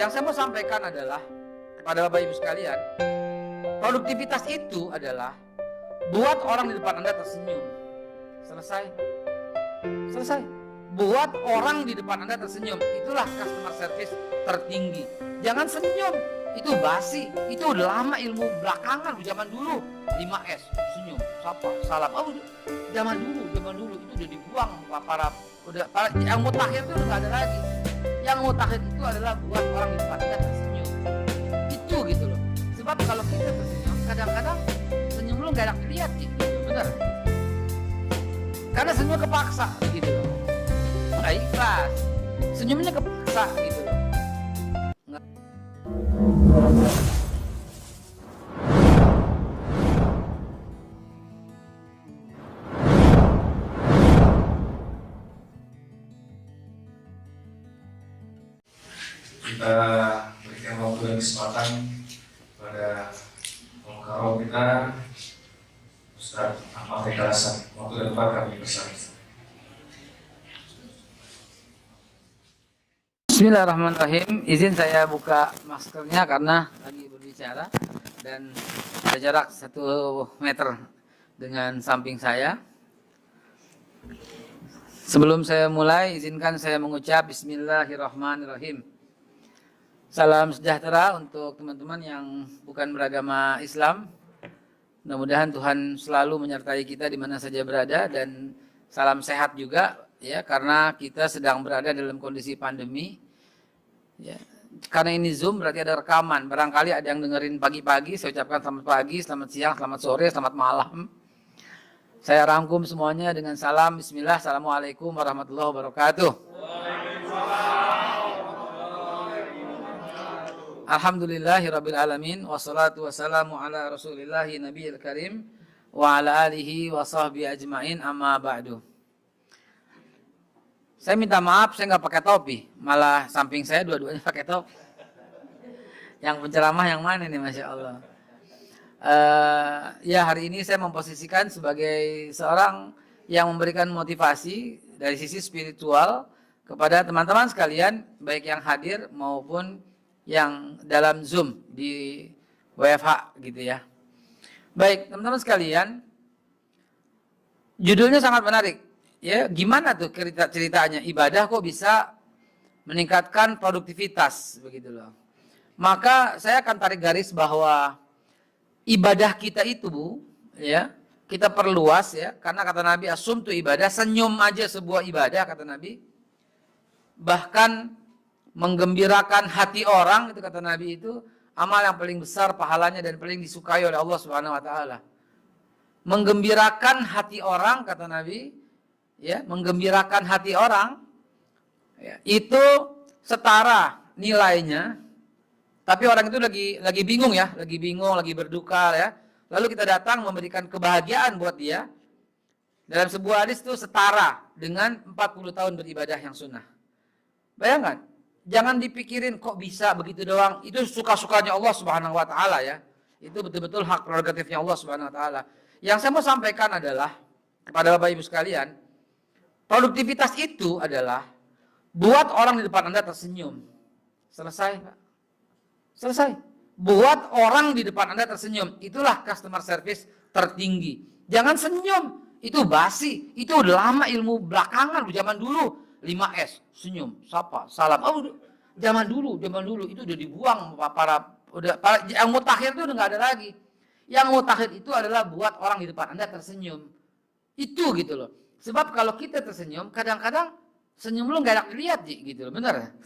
Yang saya mau sampaikan adalah kepada Bapak Ibu sekalian, produktivitas itu adalah buat orang di depan Anda tersenyum. Selesai. Selesai. Buat orang di depan Anda tersenyum. Itulah customer service tertinggi. Jangan senyum. Itu basi. Itu udah lama ilmu belakangan. Zaman dulu 5S. Senyum, sapa, salam. Oh, zaman dulu itu udah dibuang para yang mutakhir itu udah gak ada lagi. Yang mutakhir itu adalah buat orang di depan Anda tersenyum. Itu gitu loh. Sebab kalau kita tersenyum, kadang-kadang senyum lu gak enak dilihat gitu. Bener. Karena senyum kepaksa gitu loh. Nggak ikhlas. Senyumnya kepaksa gitu loh. Kita berikan waktu dan kesempatan pada pembicara kita, Ustaz Ahmad Eka Hasan. Waktu dan tempat kami bersama. Bismillahirrahmanirrahim. Izin saya buka maskernya karena lagi berbicara dan ada jarak 1 meter dengan samping saya. Sebelum saya mulai, izinkan saya mengucap Bismillahirrahmanirrahim. Salam sejahtera untuk teman-teman yang bukan beragama Islam. Mudah-mudahan Tuhan selalu menyertai kita di mana saja berada, dan salam sehat juga ya, karena kita sedang berada dalam kondisi pandemi. Ya, karena ini Zoom berarti ada rekaman. Barangkali ada yang dengerin pagi-pagi, saya ucapkan selamat pagi, selamat siang, selamat sore, selamat malam. Saya rangkum semuanya dengan salam Bismillah. Assalamualaikum warahmatullahi wabarakatuh. Alhamdulillahirabbil alamin, wassalatu wassalamu ala rasulillahi nabiyil karim wa ala alihi wa sahbihi ajmain, amma ba'du. Saya minta maaf, saya nggak pakai topi, malah samping saya dua-duanya pakai topi. Yang penceramah yang mana nih, Masya Allah. Ya, hari ini saya memposisikan sebagai seorang yang memberikan motivasi dari sisi spiritual kepada teman-teman sekalian, baik yang hadir maupun yang dalam Zoom di WFH gitu ya. Baik, teman-teman sekalian, judulnya sangat menarik. Ya, gimana tuh ceritanya ibadah kok bisa meningkatkan produktivitas begitu loh. Maka saya akan tarik garis bahwa ibadah kita itu ya, kita perluas ya, karena kata Nabi asumtu ibadah, senyum aja sebuah ibadah kata Nabi. Bahkan menggembirakan hati orang itu kata Nabi itu amal yang paling besar pahalanya dan paling disukai oleh Allah Subhanahu wa taala. Menggembirakan hati orang kata Nabi, ya, menggembirakan hati orang ya, itu setara nilainya, tapi orang itu lagi bingung ya, lagi berduka ya, lalu kita datang memberikan kebahagiaan buat dia. Dalam sebuah hadis itu setara dengan 40 tahun beribadah yang sunnah. Bayangkan, jangan dipikirin kok bisa begitu doang, itu suka-sukanya Allah Subhanahu wa taala ya. Itu betul-betul hak prerogatifnya Allah Subhanahu wa taala. Yang saya mau sampaikan adalah kepada Bapak Ibu sekalian, produktivitas itu adalah buat orang di depan Anda tersenyum. Selesai, Pak. Selesai. Buat orang di depan Anda tersenyum. Itulah customer service tertinggi. Jangan senyum. Itu basi. Itu udah lama ilmu belakangan. Zaman dulu 5S. Senyum, sapa, salam. Oh, zaman dulu itu udah dibuang para yang mutakhir itu udah gak ada lagi. Yang mutakhir itu adalah buat orang di depan Anda tersenyum. Itu gitu loh. Sebab kalau kita tersenyum, kadang-kadang senyum lu gak enak dilihat gitu loh, bener?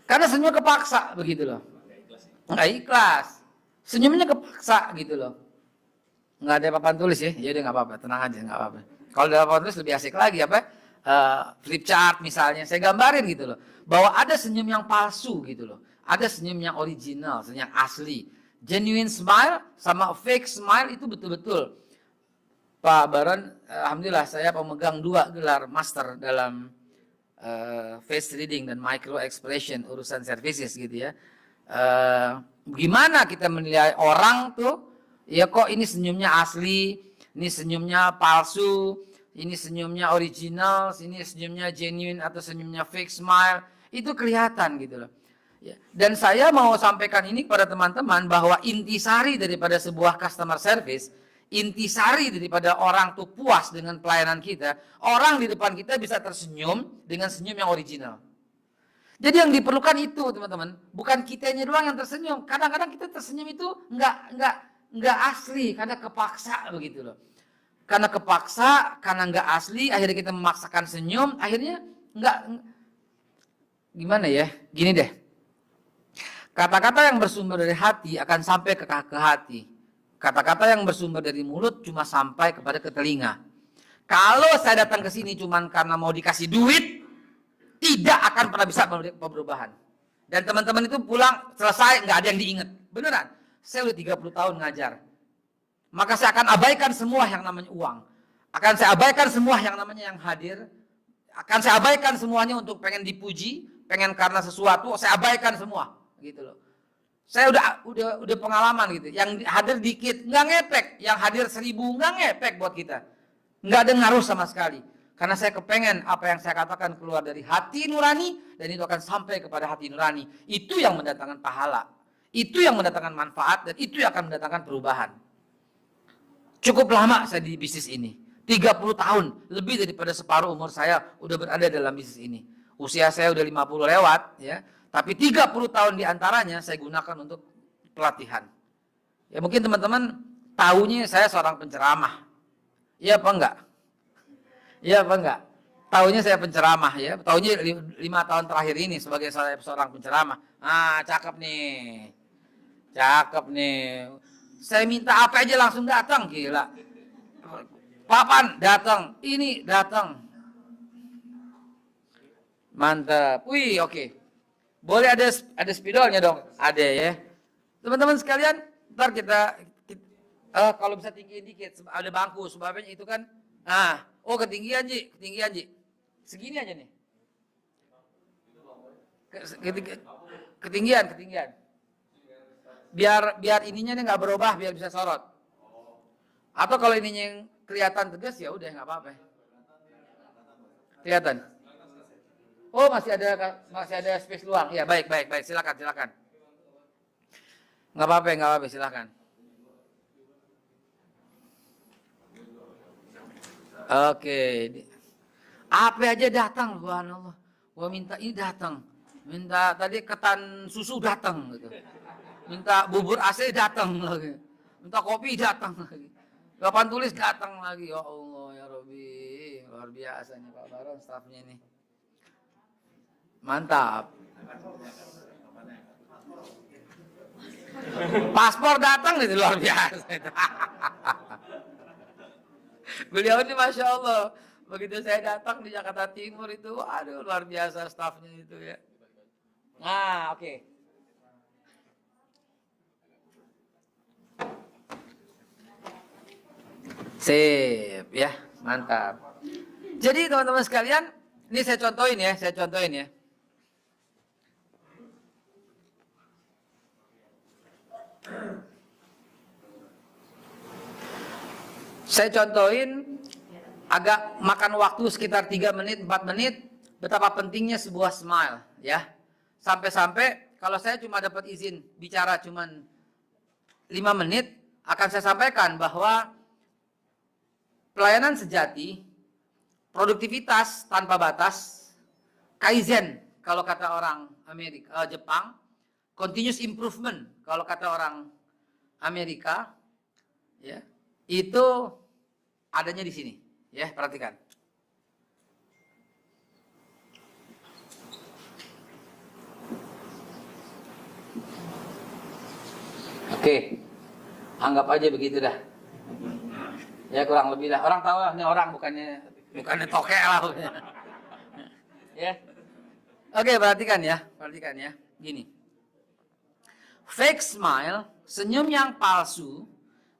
Karena senyum kepaksa begitu loh. Nggak ikhlas. Senyumnya kepaksa gitu loh. Nggak ada papan tulis ya, jadi nggak apa-apa, tenang aja, nggak apa-apa. Kalau ada papan tulis lebih asik lagi apa? Flip chart misalnya, saya gambarin gitu loh. Bahwa ada senyum yang palsu gitu loh. Ada senyum yang original, senyum yang asli. Genuine smile sama fake smile itu betul-betul. Pak Baron, alhamdulillah saya pemegang 2 gelar master dalam face reading dan micro expression urusan services gitu ya. Gimana kita menilai orang tuh? Ya kok ini senyumnya asli, ini senyumnya palsu, ini senyumnya original, ini senyumnya genuine atau senyumnya fake smile, itu kelihatan gitu loh. Ya. Dan saya mau sampaikan ini kepada teman-teman bahwa intisari daripada sebuah customer service, intisari daripada orang tuh puas dengan pelayanan kita, orang di depan kita bisa tersenyum dengan senyum yang original. Jadi yang diperlukan itu teman-teman, bukan kitanya doang yang tersenyum. Kadang-kadang kita tersenyum itu nggak asli karena kepaksa begitu loh. Karena kepaksa, karena nggak asli, akhirnya kita memaksakan senyum, akhirnya nggak, gimana ya? Gini deh, kata-kata yang bersumber dari hati akan sampai ke hati. Kata-kata yang bersumber dari mulut cuma sampai kepada ke telinga. Kalau saya datang ke sini cuma karena mau dikasih duit, tidak akan pernah bisa perubahan. Dan teman-teman itu pulang selesai nggak ada yang diingat. Beneran, saya udah 30 tahun ngajar. Maka saya akan abaikan semua yang namanya uang. Akan saya abaikan semua yang namanya yang hadir. Akan saya abaikan semuanya untuk pengen dipuji, pengen karena sesuatu, saya abaikan semua, gitu loh. Saya udah pengalaman gitu. Yang hadir dikit nggak ngepek, yang hadir 1000 nggak ngepek buat kita. Nggak ada ngaruh sama sekali. Karena saya kepengen apa yang saya katakan keluar dari hati nurani, dan itu akan sampai kepada hati nurani. Itu yang mendatangkan pahala. Itu yang mendatangkan manfaat, dan itu yang akan mendatangkan perubahan. Cukup lama saya di bisnis ini. 30 tahun, lebih daripada separuh umur saya udah berada dalam bisnis ini. Usia saya udah 50 lewat, ya. Tapi 30 tahun diantaranya saya gunakan untuk pelatihan. Ya mungkin teman-teman tahunya saya seorang penceramah. Iya apa enggak? Iya apa enggak? Taunya saya penceramah ya. Taunya 5 tahun terakhir ini sebagai seorang penceramah. Ah, cakep nih. Cakep nih. Saya minta apa aja langsung datang, gila. Papan datang, ini datang. Mantap. Wih, oke. Boleh ada spidolnya dong? Ada ya. Teman-teman sekalian, ntar kita kalau bisa tinggiin dikit, ada bangku sebabnya itu kan. Nah, oh ketinggian Ji. Segini aja nih. Ketinggian. Biar ininya nih nggak berubah, biar bisa sorot. Atau kalau ininya yang kelihatan tegas ya udah nggak apa-apa. Kelihatan. Oh masih ada space luang. Ya baik. Silakan. Nggak apa-apa. Silakan. Oke. Apa aja datang, subhanallah. Gua minta ini datang. Minta tadi ketan susu datang gitu. Minta bubur AC datang lagi. Minta kopi datang lagi. Papan tulis datang lagi. Ya Allah ya Rabbi. Luar biasa nih Pak Baron stafnya nih. Mantap. Paspor datang itu luar biasa. Beliau ini Masya Allah. Begitu saya datang di Jakarta Timur itu, aduh luar biasa stafnya itu ya. Nah, oke. Sip, ya, mantap. Jadi teman-teman sekalian, ini saya contohin ya. Saya contohin agak makan waktu sekitar 3 menit, 4 menit, betapa pentingnya sebuah smile, ya. Sampai-sampai kalau saya cuma dapat izin bicara cuma 5 menit, akan saya sampaikan bahwa pelayanan sejati, produktivitas tanpa batas, kaizen kalau kata orang Jepang, continuous improvement kalau kata orang Amerika, ya, itu adanya di sini, ya, perhatikan. Oke, anggap aja begitu dah. Ya kurang lebih dah. Orang tahu lah, ini orang bukannya tokek lah. Ya. Oke, perhatikan ya. Gini. Fake smile, senyum yang palsu.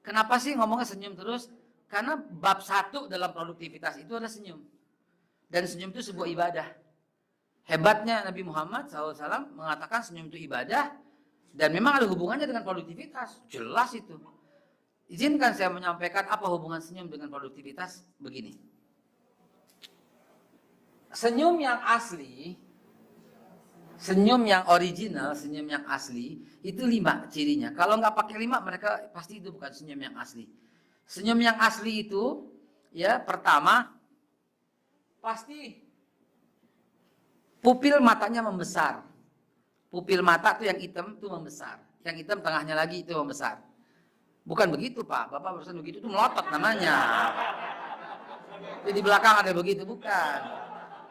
Kenapa sih ngomongnya senyum terus? Karena bab 1 dalam produktivitas itu adalah senyum. Dan senyum itu sebuah ibadah. Hebatnya Nabi Muhammad SAW mengatakan senyum itu ibadah. Dan memang ada hubungannya dengan produktivitas. Jelas itu. Izinkan saya menyampaikan apa hubungan senyum dengan produktivitas. Begini. Senyum yang asli Senyum yang original, senyum yang asli, itu 5 cirinya. Kalau nggak pakai 5, mereka pasti itu bukan senyum yang asli. Senyum yang asli itu, ya pertama, pasti pupil matanya membesar. Pupil mata tuh yang hitam tuh membesar. Yang hitam tengahnya lagi itu membesar. Bukan begitu Pak, Bapak barusan begitu itu melotot namanya. Di belakang ada begitu, bukan.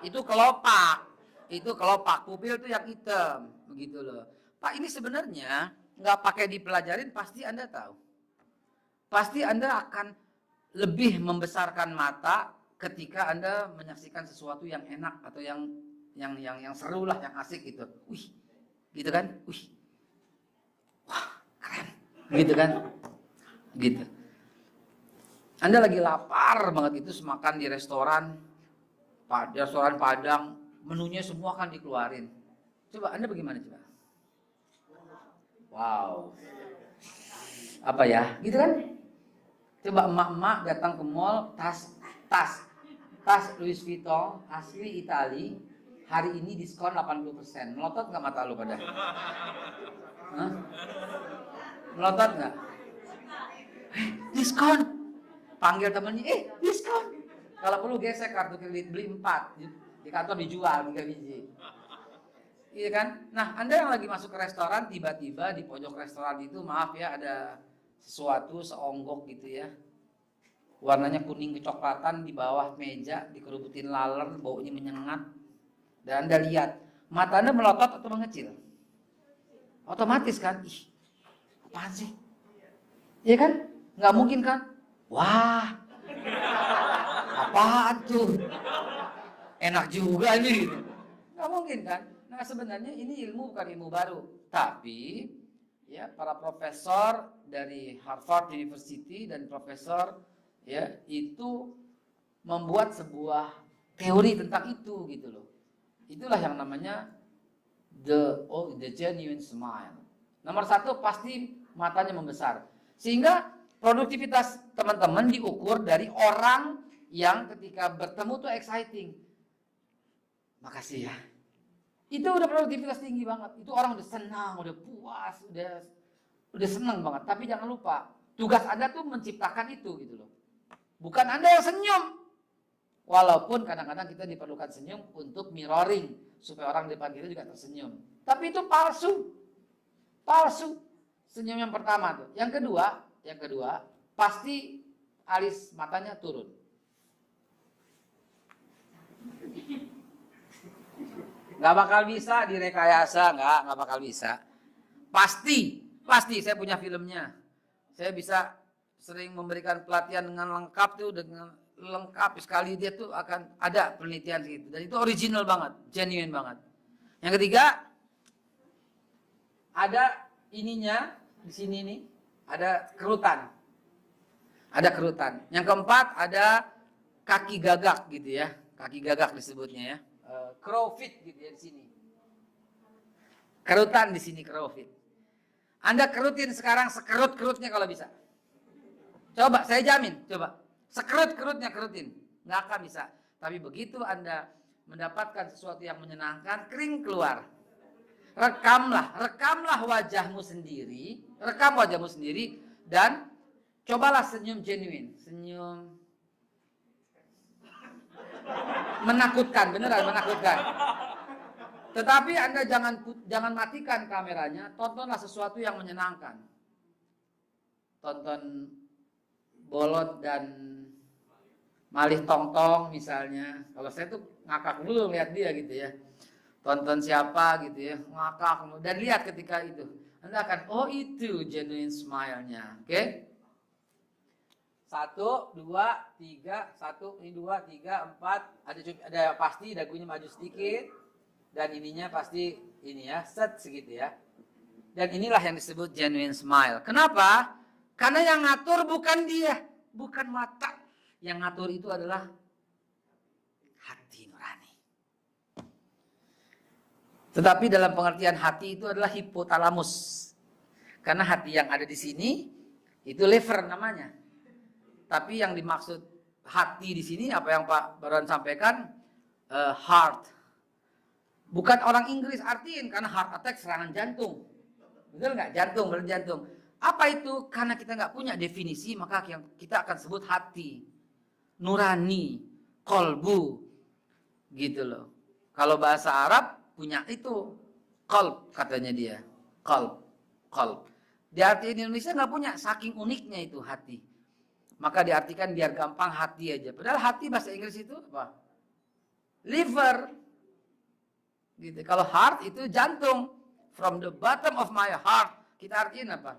Itu kelopak. Itu kelopak, pupil itu yang hitam, begitu loh. Pak, ini sebenarnya nggak pakai dipelajarin, pasti Anda tahu. Pasti Anda akan lebih membesarkan mata ketika Anda menyaksikan sesuatu yang enak atau yang seru lah, yang asik gitu. Wih, gitu kan? Wih, wah keren, gitu kan? Gitu. Anda lagi lapar banget itu makan di restoran Padang. Menunya semua kan dikeluarin. Coba Anda bagaimana coba? Wow. Apa ya? Gitu kan? Coba emak-emak datang ke mall, tas Louis Vuitton asli Itali, hari ini diskon 80%. Melotot nggak mata lu pada? Hah? Melotot nggak? Diskon. Panggil temennya, diskon. Kalau perlu gesek kartu kredit, beli 4. Di kantor dijual 3 biji. Iya kan? Nah, Anda yang lagi masuk ke restoran, tiba-tiba di pojok restoran itu, maaf ya, ada sesuatu seonggok gitu ya. Warnanya kuning kecoklatan di bawah meja, dikerubutin laler, baunya menyengat. Dan Anda lihat, mata Anda melotot atau mengecil? Otomatis kan? Ih, apaan sih? Iya kan? Nggak mungkin kan? Wah, apaan tuh? Enak juga ini gitu. Nggak mungkin kan? Nah sebenarnya ini ilmu bukan ilmu baru. Tapi ya para profesor dari Harvard University dan profesor ya itu membuat sebuah teori tentang itu gitu loh. Itulah yang namanya the genuine smile. Nomor 1 pasti matanya membesar. Sehingga produktivitas teman-teman diukur dari orang yang ketika bertemu tuh exciting. Makasih ya. Itu udah produktivitas tinggi banget. Itu orang udah senang, udah puas, udah senang banget. Tapi jangan lupa, tugas Anda tuh menciptakan itu gitu loh. Bukan Anda yang senyum. Walaupun kadang-kadang kita diperlukan senyum untuk mirroring supaya orang di depan kita juga tersenyum. Tapi itu palsu. Palsu. Senyum yang pertama tuh. Yang kedua, pasti alis matanya turun. Nggak bakal bisa direkayasa, nggak bakal bisa. Pasti saya punya filmnya. Saya bisa sering memberikan pelatihan dengan lengkap tuh, dengan lengkap sekali dia tuh akan ada penelitian gitu. Dan itu original banget, genuine banget. Yang ketiga, ada ininya di sini nih, ada kerutan. Ada kerutan. Yang keempat ada kaki gagak gitu ya, kaki gagak disebutnya ya. Crowfit gitu ya di sini. Kerutan di sini crowfit. Anda kerutin sekarang sekerut-kerutnya kalau bisa. Coba, saya jamin, coba. Sekerut-kerutnya kerutin. Nggak akan bisa. Tapi begitu Anda mendapatkan sesuatu yang menyenangkan, kering keluar. Rekamlah wajahmu sendiri, dan cobalah senyum genuine, senyum menakutkan, beneran menakutkan. Tetapi Anda jangan matikan kameranya, tontonlah sesuatu yang menyenangkan. Tonton Bolot dan Malih Tongtong misalnya. Kalau saya tuh ngakak dulu lihat dia gitu ya. Tonton siapa gitu ya, ngakak. Dan lihat ketika itu, Anda akan, oh itu genuine smile-nya. Oke? 1, 2, 3, 1, ini 2, 3, 4. Ada pasti dagunya maju sedikit. Dan ininya pasti ini ya, set segitu ya. Dan inilah yang disebut genuine smile. Kenapa? Karena yang ngatur bukan dia, bukan mata. Yang ngatur itu adalah hati nurani. Tetapi dalam pengertian hati itu adalah hipotalamus. Karena hati yang ada di sini itu liver namanya. Tapi yang dimaksud hati di sini apa yang Pak Baron sampaikan, heart. Bukan orang Inggris artiin, karena heart attack serangan jantung. Betul nggak? Jantung, berarti jantung. Apa itu? Karena kita nggak punya definisi, maka yang kita akan sebut hati, nurani, kolbu, gitu loh. Kalau bahasa Arab punya itu, qalb katanya dia, qalb, qalb. Diartikan di Indonesia nggak punya, saking uniknya itu hati. Maka diartikan biar gampang hati aja. Padahal hati bahasa Inggris itu apa? Liver. Gitu. Kalau heart itu jantung. From the bottom of my heart. Kita artiin apa?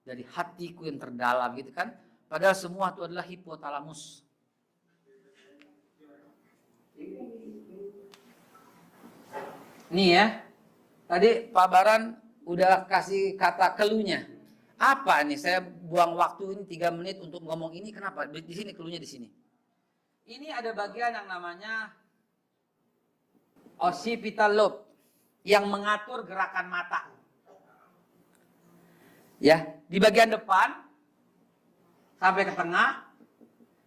Dari hatiku yang terdalam gitu kan. Padahal semua itu adalah hipotalamus. Nih ya. Tadi Pak Baran udah kasih kata keluhnya. Apa nih? Saya buang waktu ini 3 menit untuk ngomong ini. Kenapa? Di sini keluhnya di sini. Ini ada bagian yang namanya occipital lobe yang mengatur gerakan mata. Ya, di bagian depan sampai ke tengah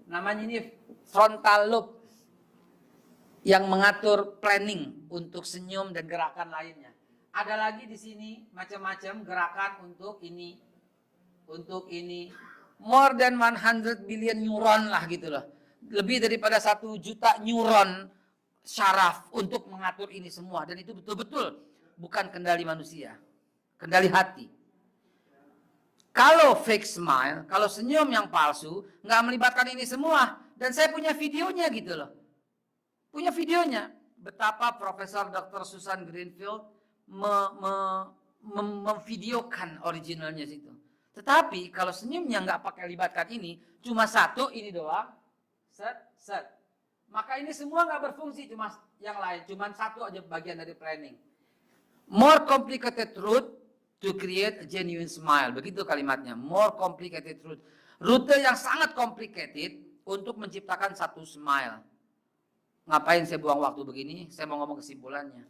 namanya ini frontal lobe yang mengatur planning untuk senyum dan gerakan lainnya. Ada lagi di sini macam-macam gerakan untuk ini, more than 100 billion neuron lah gitu loh. Lebih daripada 1 juta neuron syaraf untuk mengatur ini semua. Dan itu betul-betul bukan kendali manusia, kendali hati. Kalau fake smile, kalau senyum yang palsu, nggak melibatkan ini semua. Dan saya punya videonya gitu loh. Punya videonya. Betapa Profesor Dr. Susan Greenfield memvideokan originalnya situ. Tetapi kalau senyumnya nggak pakai libatkan ini, cuma 1 ini doang, set. Maka ini semua nggak berfungsi, cuma yang lain, cuma 1 aja bagian dari planning. More complicated route to create a genuine smile, begitu kalimatnya. More complicated route, rute yang sangat complicated untuk menciptakan 1 smile. Ngapain saya buang waktu begini? Saya mau ngomong kesimpulannya.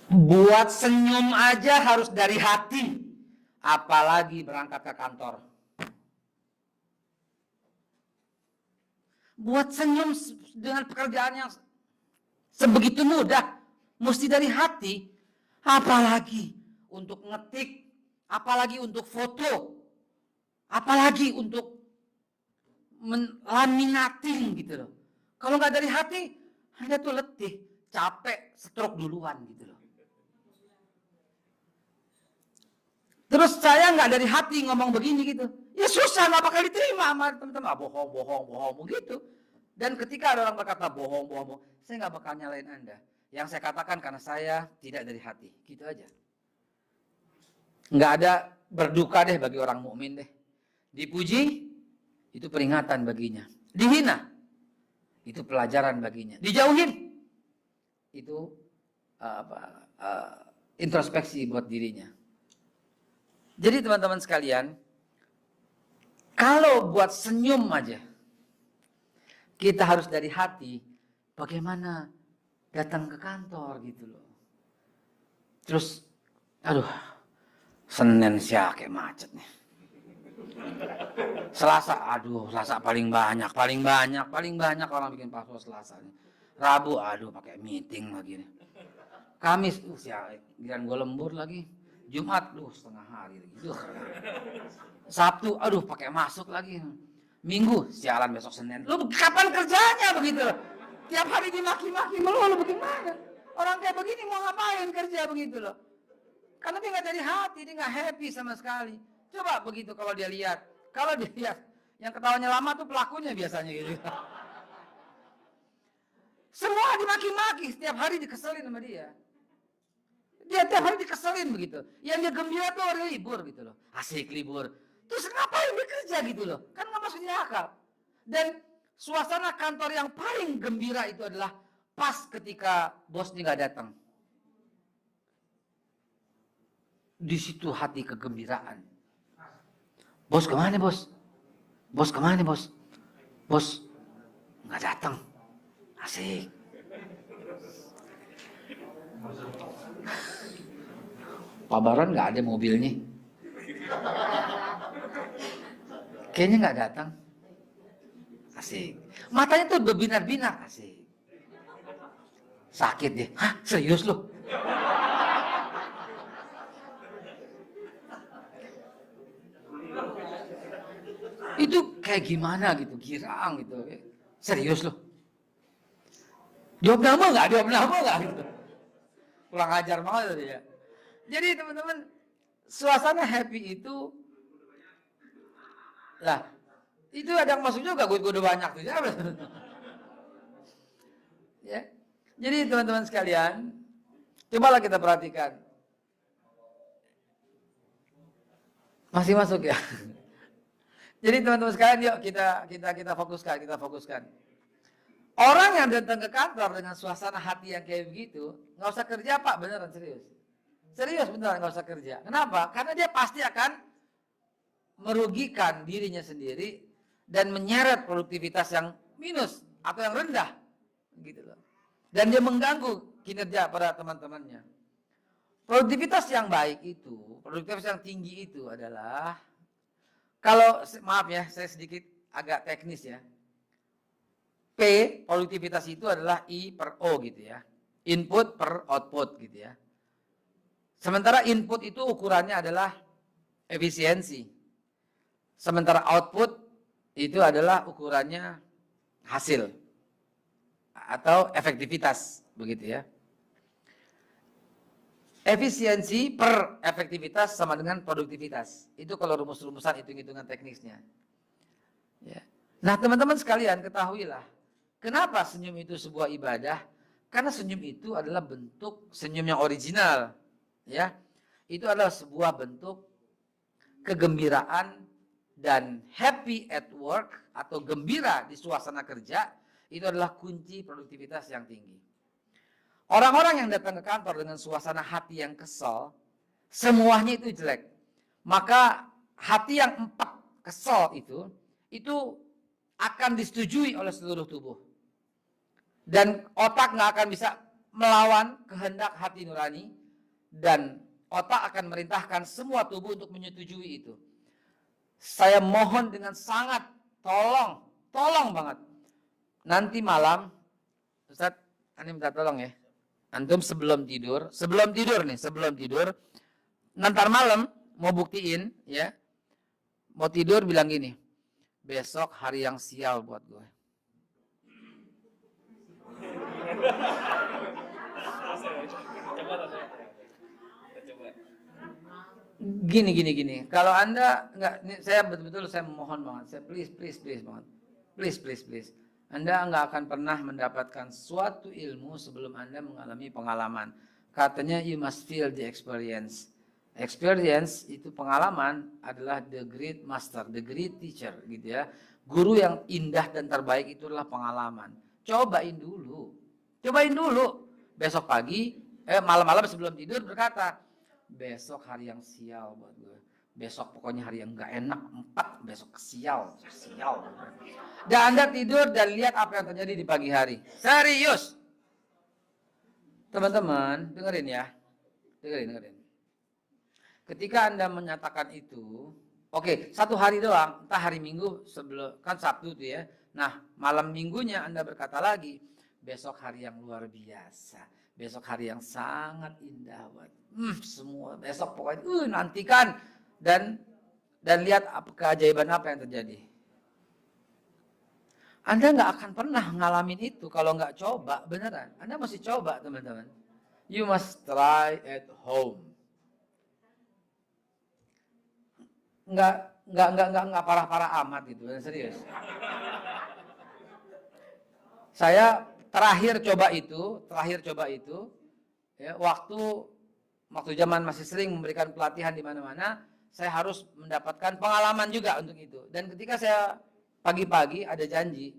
Buat senyum aja harus dari hati, apalagi berangkat ke kantor. Buat senyum dengan pekerjaan yang sebegitu mudah, mesti dari hati, apalagi untuk ngetik, apalagi untuk foto, apalagi untuk laminating gitu loh. Kalau nggak dari hati, Anda tuh letih, capek, stroke duluan gitu loh. Terus saya nggak dari hati ngomong begini gitu. Ya susah, nggak bakal diterima sama teman-teman. Bohong begitu. Dan ketika ada orang berkata bohong, saya nggak bakal nyalain Anda. Yang saya katakan karena saya tidak dari hati, gitu aja. Nggak ada berduka deh bagi orang mukmin deh. Dipuji, itu peringatan baginya. Dihina, itu pelajaran baginya. Dijauhin, itu introspeksi buat dirinya. Jadi teman-teman sekalian, kalau buat senyum aja, kita harus dari hati, bagaimana datang ke kantor gitu loh. Terus, aduh, Senin siake macet nih. Selasa, aduh, Selasa paling banyak orang bikin password Selasa nih. Rabu, aduh, pakai meeting lagi nih. Kamis, giliran gue lembur lagi. Jumat, setengah hari lagi. Sabtu, aduh, pakai masuk lagi. Minggu, sialan besok Senin. Lu kapan kerjanya begitu? Tiap hari dimaki-maki melulu, bagaimana? Orang kayak begini mau ngapain kerja begitu loh? Karena dia nggak dari hati, dia nggak happy sama sekali. Coba begitu kalau dia lihat. Kalau dia lihat, yang ketawanya lama tuh pelakunya biasanya gitu. Semua dimaki-maki, setiap hari dikeselin sama dia. Dia tiap hari dikeselin begitu. Yang dia gembira tuh hari libur gitu loh. Asik libur. Terus ngapain dia kerja gitu loh? Kan nggak masuk di akal. Dan suasana kantor yang paling gembira itu adalah pas ketika bosnya nggak datang. Di situ hati kegembiraan. Bos kemana bos? Bos kemana bos? Bos nggak datang. Asik. Pak Baron nggak ada mobilnya. Kayaknya nggak datang. Asik. Matanya tuh berbinar-binar. Asik. Sakit dia. Hah, serius loh? Itu kayak gimana gitu, girang gitu. Serius loh? Jawab nama nggak? Jawab nama nggak? Gitu. Kurang ajar banget dia. Jadi teman-teman, suasana happy itu, lah, itu ada yang masuk juga, gue udah banyak tuh. Ya. Jadi teman-teman sekalian, cobalah kita perhatikan. Masih masuk ya? Jadi teman-teman sekalian, yuk kita fokuskan. Orang yang datang ke kantor dengan suasana hati yang kayak begitu, nggak usah kerja Pak, beneran serius. Serius beneran nggak usah kerja. Kenapa? Karena dia pasti akan merugikan dirinya sendiri dan menyeret produktivitas yang minus atau yang rendah, gitu loh. Dan dia mengganggu kinerja pada teman-temannya. Produktivitas yang baik itu, produktivitas yang tinggi itu adalah, kalau maaf ya, saya sedikit agak teknis ya. P, produktivitas itu adalah I per O gitu ya. Input per output gitu ya. Sementara input itu ukurannya adalah efisiensi. Sementara output itu adalah ukurannya hasil atau efektivitas begitu ya. Efisiensi per efektivitas sama dengan produktivitas. Itu kalau rumus-rumusan hitung-hitungan teknisnya. Ya. Nah teman-teman sekalian ketahuilah, kenapa senyum itu sebuah ibadah? Karena senyum itu adalah bentuk senyum yang original. Ya, itu adalah sebuah bentuk kegembiraan dan happy at work atau gembira di suasana kerja. Itu adalah kunci produktivitas yang tinggi. Orang-orang yang datang ke kantor dengan suasana hati yang kesal, semuanya itu jelek. Maka hati yang 4 kesal itu akan disetujui oleh seluruh tubuh. Dan otak nggak akan bisa melawan kehendak hati nurani. Dan otak akan merintahkan semua tubuh untuk menyetujui itu. Saya mohon dengan sangat, tolong banget. Nanti malam, Ustaz, ini minta tolong ya. Antum sebelum tidur, nanti malam mau buktiin ya, mau tidur bilang gini, besok hari yang sial buat gue. Gini. Kalau Anda nggak, saya betul-betul saya mohon banget, saya please banget, please. Anda nggak akan pernah mendapatkan suatu ilmu sebelum Anda mengalami pengalaman. Katanya you must feel the experience. Experience itu pengalaman adalah the great master, the great teacher gitu ya. Guru yang indah dan terbaik itu adalah pengalaman. Cobain dulu. Besok pagi, malam-malam sebelum tidur berkata, besok hari yang sial buat gue. Besok pokoknya hari yang gak enak, 4, besok sial. Dan Anda tidur dan lihat apa yang terjadi di pagi hari. Serius. Teman-teman, dengerin ya. Dengerin. Ketika Anda menyatakan itu, oke, 1 hari doang, entah hari Minggu sebelum, kan Sabtu tuh ya. Nah, malam Minggunya Anda berkata lagi, besok hari yang luar biasa. Besok hari yang sangat indah buat semua. Besok pokoknya nantikan dan lihat keajaiban apa yang terjadi. Anda nggak akan pernah ngalamin itu kalau nggak coba, beneran. Anda mesti coba, teman-teman. You must try at home. Nggak parah-parah amat gitu, serius. Saya terakhir coba itu, ya, waktu zaman masih sering memberikan pelatihan di mana-mana, saya harus mendapatkan pengalaman juga untuk itu. Dan ketika saya pagi-pagi ada janji,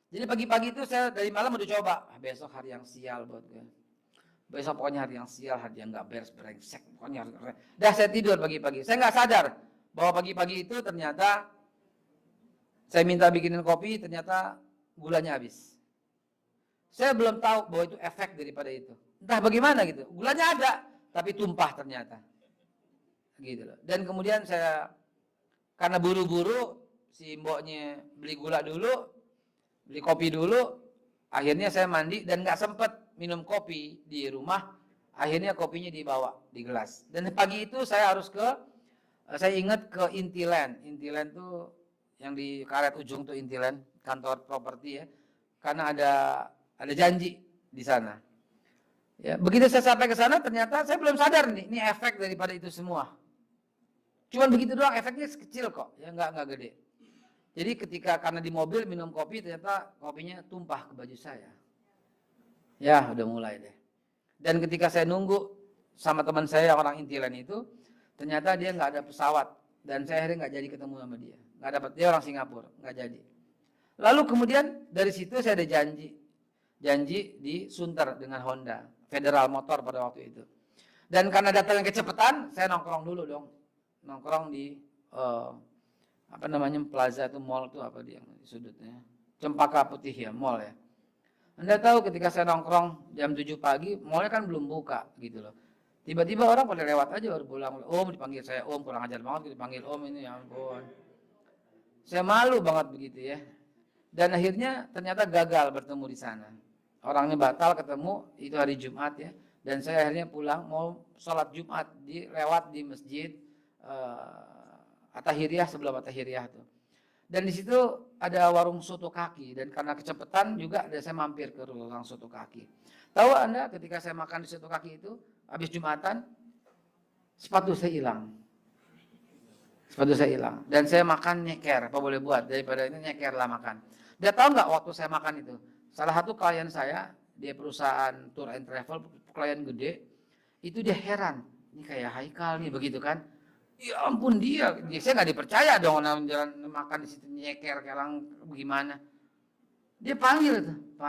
jadi pagi-pagi itu saya dari malam udah coba, besok hari yang sial buat gue. Besok pokoknya hari yang sial, hari yang nggak beres brengsek, pokoknya dah saya tidur pagi-pagi. Saya nggak sadar bahwa pagi-pagi itu ternyata saya minta bikinin kopi, ternyata gulanya habis. Saya belum tahu bahwa itu efek daripada itu. Entah bagaimana gitu. Gulanya ada, tapi tumpah ternyata. Gitu loh. Dan kemudian saya, karena buru-buru, si mboknya beli gula dulu, Beli kopi dulu, akhirnya saya mandi dan nggak sempet minum kopi di rumah. Akhirnya kopinya dibawa di gelas. Dan pagi itu saya harus saya ingat ke Intiland. Intiland tuh yang di Karet Ujung tuh Intiland, kantor properti ya. Karena ada janji di sana. Ya, begitu saya sampai ke sana ternyata saya belum sadar nih, ini efek daripada itu semua. Cuman begitu doang, efeknya kecil kok, ya nggak gede. Jadi ketika karena di mobil minum kopi ternyata kopinya tumpah ke baju saya. Ya udah mulai deh. Dan ketika saya nunggu sama teman saya orang Intiland itu, ternyata dia nggak ada pesawat dan saya akhirnya nggak jadi ketemu sama dia. Nggak dapat, dia orang Singapura, nggak jadi. Lalu kemudian dari situ saya ada janji di Sunter dengan Honda, Federal Motor pada waktu itu. Dan karena datangnya kecepatan, saya nongkrong dulu dong, nongkrong di apa namanya plaza itu mall itu apa dia sudutnya, Cempaka Putih ya mall ya. Anda tahu ketika saya nongkrong jam 7 pagi, mallnya kan belum buka gitu loh. Tiba-tiba orang pada lewat aja baru pulang. Om dipanggil saya, om kurang ajar banget dipanggil om ini ya ampun. Saya malu banget begitu ya. Dan akhirnya ternyata gagal bertemu di sana. Orangnya batal ketemu itu hari Jumat ya. Dan saya akhirnya pulang mau sholat Jumat lewat di masjid At-Tahiriyah sebelum At-Tahiriyah tuh. Dan di situ ada warung soto kaki dan karena kecepatan juga saya mampir ke warung soto kaki. Tahu Anda ketika saya makan di soto kaki itu habis Jumatan sepatu saya hilang. Sepatu saya hilang dan saya makan nyeker, apa boleh buat daripada ini nyeker lah makan. Dia tahu nggak waktu saya makan itu? Salah satu klien saya, dia perusahaan tour and travel, klien gede, itu dia heran, ini kayak Haikal nih begitu kan? Ya ampun dia saya nggak dipercaya dong orang jalan makan di situ nyeker kelang gimana? Dia panggil tuh, Pak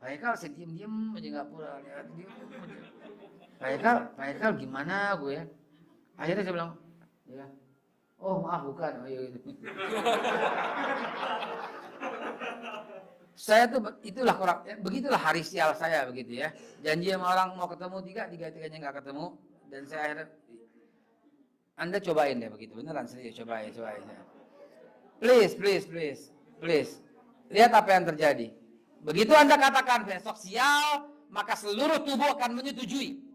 Haikal, saya diem aja nggak pura, Pak Haikal gimana gue ya? Akhirnya saya bilang, ya, oh maaf bukan, oh iya gitu. Saya tuh itulah kurang, begitulah hari sial saya begitu ya. Janji sama orang mau ketemu tiga-tiganya nggak ketemu dan saya akhirnya Anda cobain deh begitu, beneran serius cobain. Please. Lihat apa yang terjadi. Begitu Anda katakan besok sial, maka seluruh tubuh akan menyetujui.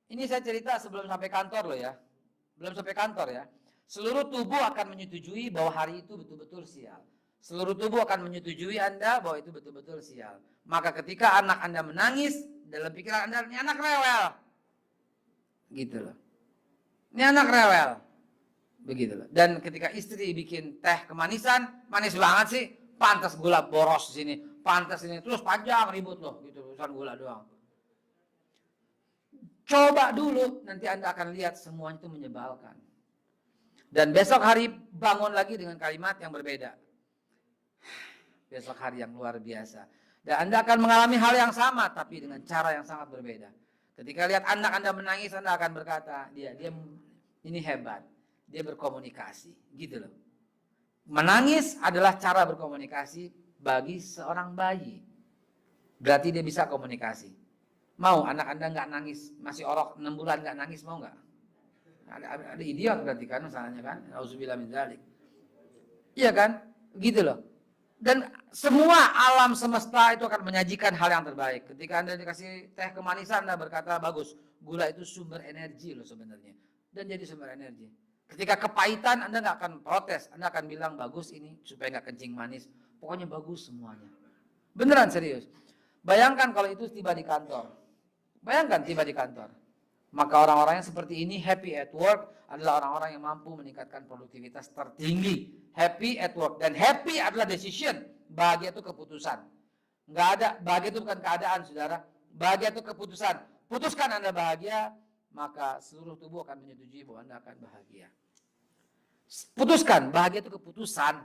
Ini saya cerita sebelum sampai kantor loh ya. Belum sampai kantor ya. Seluruh tubuh akan menyetujui bahwa hari itu betul-betul sial. Seluruh tubuh akan menyetujui Anda bahwa itu betul-betul sial. Maka ketika anak Anda menangis, dalam pikiran Anda, ini anak rewel. Gitu loh. Ini anak rewel. Begitu loh. Dan ketika istri bikin teh kemanisan, manis banget sih, pantas gula boros di sini, pantas ini terus panjang ribut loh, gitu urusan gula doang. Coba dulu, nanti Anda akan lihat semuanya itu menyebalkan. Dan besok hari bangun lagi dengan kalimat yang berbeda. Besok hari yang luar biasa. Dan Anda akan mengalami hal yang sama, tapi dengan cara yang sangat berbeda. Ketika lihat anak Anda menangis, Anda akan berkata, dia ini hebat, dia berkomunikasi, gitu loh. Menangis adalah cara berkomunikasi bagi seorang bayi. Berarti dia bisa komunikasi. Mau anak Anda nggak nangis, masih orok 6 bulan nggak nangis, mau nggak? Ada idiot berarti kan, misalnya kan, auzubillah min dzalik. Iya kan, gitu loh. Dan semua alam semesta itu akan menyajikan hal yang terbaik. Ketika Anda dikasih teh kemanisan, Anda berkata bagus. Gula itu sumber energi loh sebenarnya. Dan jadi sumber energi. Ketika kepahitan, Anda nggak akan protes. Anda akan bilang bagus ini supaya nggak kencing manis. Pokoknya bagus semuanya. Beneran serius. Bayangkan kalau itu tiba di kantor. Bayangkan tiba di kantor. Maka orang-orang yang seperti ini happy at work adalah orang-orang yang mampu meningkatkan produktivitas tertinggi. Happy at work. Dan happy adalah decision. Bahagia itu keputusan. Nggak ada, bahagia itu bukan keadaan, saudara. Bahagia itu keputusan. Putuskan Anda bahagia, maka seluruh tubuh akan menyetujui bahwa Anda akan bahagia. Putuskan, bahagia itu keputusan.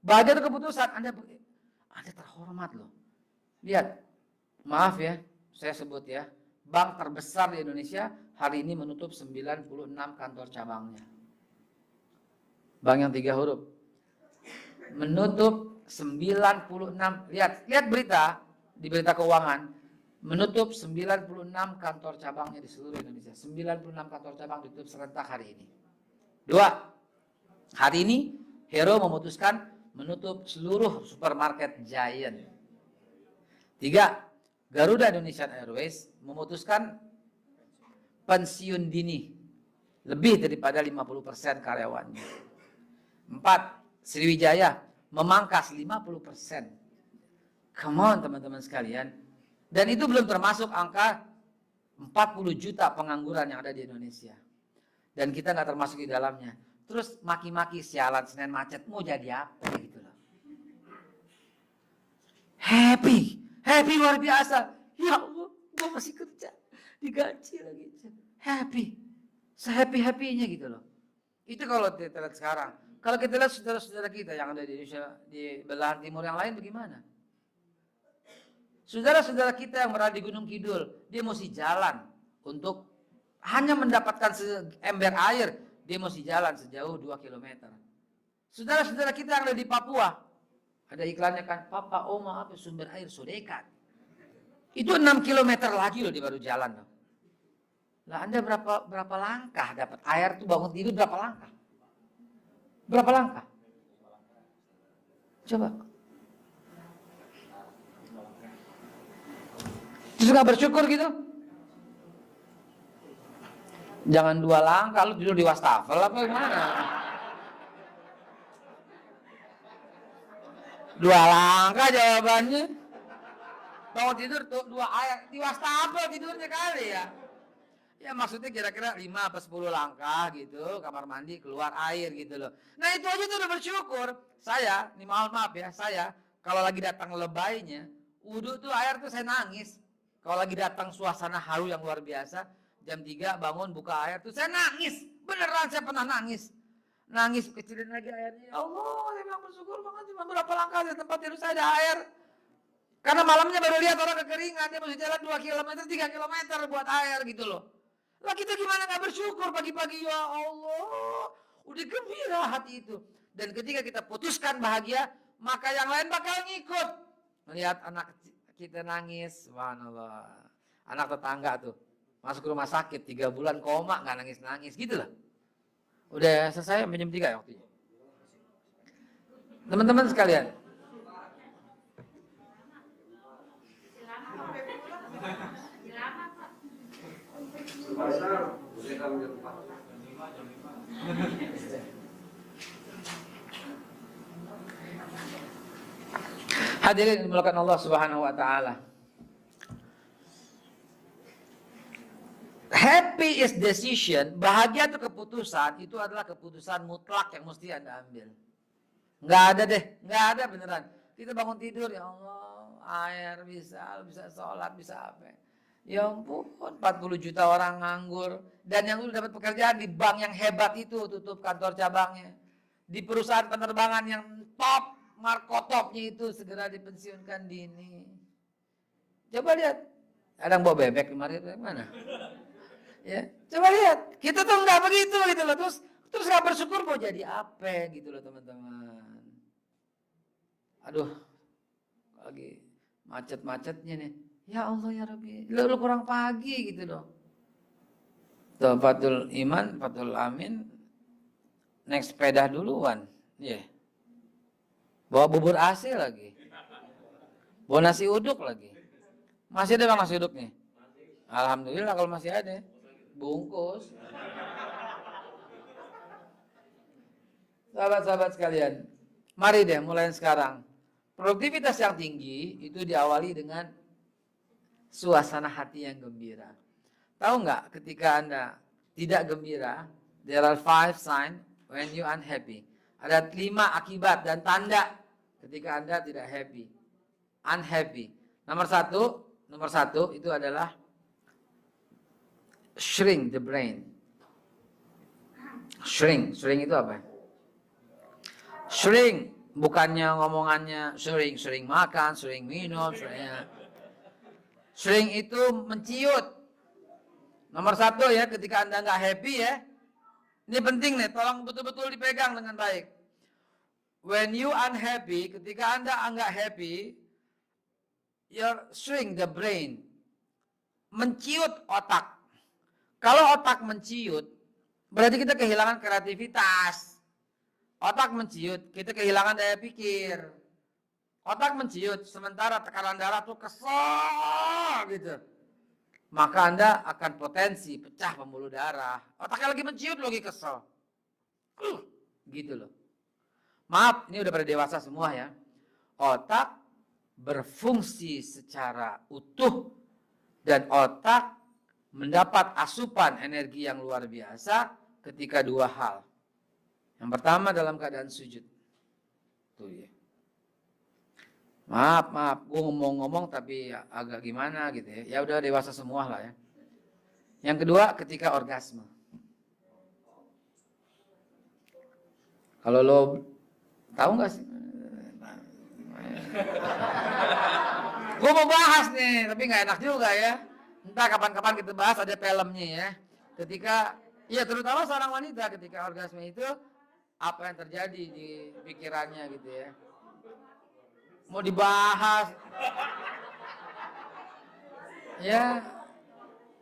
Bahagia itu keputusan. Anda terhormat loh. Lihat, maaf ya, saya sebut ya. Bank terbesar di Indonesia hari ini menutup 96 kantor cabangnya. Bank yang 3 huruf. Menutup 96. Lihat berita di berita keuangan. Menutup 96 kantor cabangnya di seluruh Indonesia. 96 kantor cabang ditutup serentak hari ini. 2. Hari ini Hero memutuskan menutup seluruh supermarket Giant. 3. Garuda Indonesia Airways memutuskan pensiun dini lebih daripada 50% karyawannya. 4. Sriwijaya memangkas 50%. Come on teman-teman sekalian. Dan itu belum termasuk angka 40 juta pengangguran yang ada di Indonesia. Dan kita nggak termasuk di dalamnya. Terus maki-maki sialan Senin macet mau jadi apa gitu loh. Happy luar biasa. Ya Allah, gue masih kerja, digaji lagi. Happy, sehappy-happynya gitu loh. Itu kalau kita lihat sekarang. Kalau kita lihat saudara-saudara kita yang ada di Indonesia, di belahan timur yang lain bagaimana? Saudara-saudara kita yang berada di Gunung Kidul, dia mesti jalan untuk hanya mendapatkan seember air, dia mesti jalan sejauh 2 km. Saudara-saudara kita yang ada di Papua, ada iklannya kan, Papa, Oma, apa sumber air so dekat. Itu 6 km lagi loh dia baru jalan loh. Lah Anda berapa langkah dapat air tuh bangun tidur berapa langkah? Berapa langkah? Coba. Terus gak bersyukur gitu? Jangan 2 langkah, lu tidur di wastafel apa gimana? 2 langkah jawabannya. Bangun tidur tuh 2 air di wastafel tidurnya kali ya. Ya maksudnya kira-kira 5 atau 10 langkah gitu, kamar mandi keluar air gitu loh. Nah itu aja tuh udah bersyukur. Saya, nih maaf ya, saya kalau lagi datang lebaynya, wudhu tuh air tuh saya nangis. Kalau lagi datang suasana haru yang luar biasa, jam 3 bangun buka air tuh saya nangis. Beneran saya pernah nangis. Nangis kecilin lagi airnya. Ya Allah, saya bilang bersyukur banget cuma berapa langkah dari tempat tidur saya ada air. Karena malamnya baru lihat orang kekeringan, dia mesti jalan 2 km, 3 km buat air gitu loh. Lah kita gimana gak bersyukur pagi-pagi, ya Allah. Udah gembira hati itu. Dan ketika kita putuskan bahagia, maka yang lain bakal ngikut. Melihat anak kita nangis, subhanallah. Anak tetangga tuh, masuk ke rumah sakit, 3 bulan koma, gak nangis-nangis, gitu lah. Udah selesai jam 3 ya waktunya. Teman-teman sekalian. Hadirin dimulakan Allah Subhanahu wa taala. Happy is decision, bahagia itu keputusan, itu adalah keputusan mutlak yang mesti Anda ambil. Enggak ada deh, enggak ada beneran. Kita bangun tidur, ya Allah, air bisa sholat, bisa apa. Ya ampun, 40 juta orang nganggur. Dan yang udah dapat pekerjaan di bank yang hebat itu, tutup kantor cabangnya. Di perusahaan penerbangan yang top, markotopnya itu segera dipensiunkan dini. Coba lihat, ada yang bawa bebek kemarin, mana? Ya, coba lihat, kita tuh nggak begitu gitu loh. Terus nggak bersyukur mau jadi apa gitu loh teman-teman. Aduh, lagi macet-macetnya nih. Ya Allah ya Rabbi, lu kurang pagi gitu loh. Tuh Fatul Iman, Fatul Amin, naik sepeda duluan. Yeah. Bawa bubur AC lagi. Bawa nasi uduk lagi. Masih ada bang nasi uduk nih? Alhamdulillah kalau masih ada. Bungkus. Sahabat-sahabat sekalian, mari deh mulai sekarang. Produktivitas yang tinggi itu diawali dengan suasana hati yang gembira. Tahu nggak ketika Anda tidak gembira, there are 5 signs when you unhappy. Ada 5 akibat dan tanda ketika Anda tidak happy. Unhappy. Nomor satu itu adalah shrink the brain. Shrink itu apa? Shrink bukannya ngomongannya sering makan, sering minum, sering itu menciut. Nomor 1 ya, ketika Anda nggak happy ya, ini penting nih, tolong betul-betul dipegang dengan baik. When you unhappy, ketika Anda nggak happy, you're shrink the brain, menciut otak. Kalau otak menciut, berarti kita kehilangan kreativitas. Otak menciut, kita kehilangan daya pikir. Otak menciut, sementara tekanan darah tuh kesel gitu. Maka Anda akan potensi pecah pembuluh darah. Otaknya lagi menciut, lagi kesel. Gitu loh. Maaf, ini udah pada dewasa semua ya. Otak berfungsi secara utuh dan otak mendapat asupan energi yang luar biasa ketika dua hal. Yang pertama dalam keadaan sujud. Tuh ya. Maaf, gue ngomong-ngomong tapi agak gimana gitu ya. Ya udah dewasa semua lah ya. Yang kedua ketika orgasme. Kalau lo tahu nggak sih? Gue mau bahas nih, tapi nggak enak juga ya. Entah kapan-kapan kita bahas, ada filmnya ya. Ketika, ya terutama seorang wanita ketika orgasme itu apa yang terjadi di pikirannya gitu ya. Mau dibahas. Ya,